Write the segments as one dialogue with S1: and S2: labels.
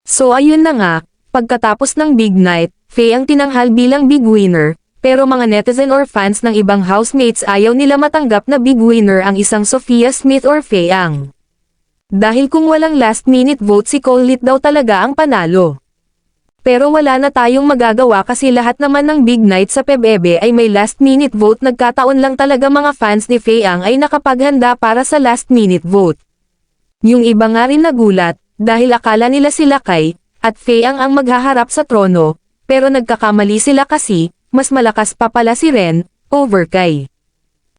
S1: So ayun na nga, pagkatapos ng big night, Faye ang tinanghal bilang big winner, pero mga netizen or fans ng ibang housemates ayaw nila matanggap na big winner ang isang Sophia Smith or Faye Ang. Dahil kung walang last minute vote si Colette daw talaga ang panalo. Pero wala na tayong magagawa kasi lahat naman ng big night sa PBB ay may last minute vote, nagkataon lang talaga mga fans ni Faye Ang ay nakapaghanda para sa last minute vote. Yung iba nga rin nagulat, dahil akala nila sila Kai at Faye ang maghaharap sa trono, pero nagkakamali sila kasi, mas malakas pa pala si Ren over Kai.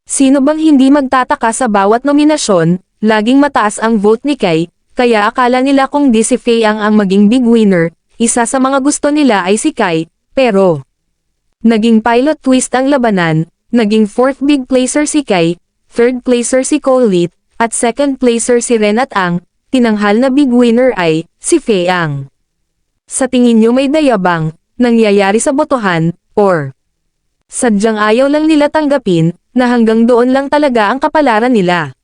S1: Sino bang hindi magtataka sa bawat nominasyon, laging mataas ang vote ni Kai, kaya akala nila kung di si Faye ang maging big winner, isa sa mga gusto nila ay si Kai, pero naging pilot twist ang labanan, naging 4th big placer si Kai, 3rd placer si Colette, at 2nd placer si Ren at ang tinanghal na big winner ay si Faye Ang. Sa tingin nyo may dayabang nangyayari sa botohan, or sadyang ayaw lang nila tanggapin na hanggang doon lang talaga ang kapalaran nila?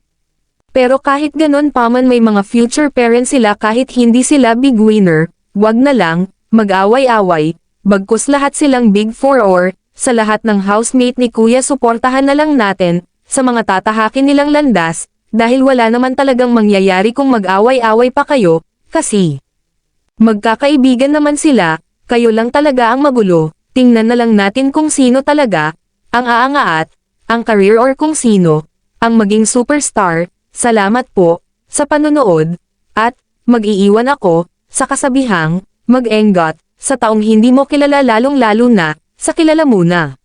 S1: Pero kahit ganon pa man may mga future parents sila kahit hindi sila big winner, wag na lang mag-away-away, bagkus lahat silang big 4 or sa lahat ng housemate ni Kuya suportahan na lang natin sa mga tatahakin nilang landas, dahil wala naman talagang mangyayari kung mag-away-away pa kayo, kasi magkakaibigan naman sila, kayo lang talaga ang magulo. Tingnan na lang natin kung sino talaga ang aangaat, ang career or kung sino ang maging superstar. Salamat po sa panonood, at mag-iiwan ako sa kasabihang mag-engot sa taong hindi mo kilala, lalong-lalo na sa kilala muna.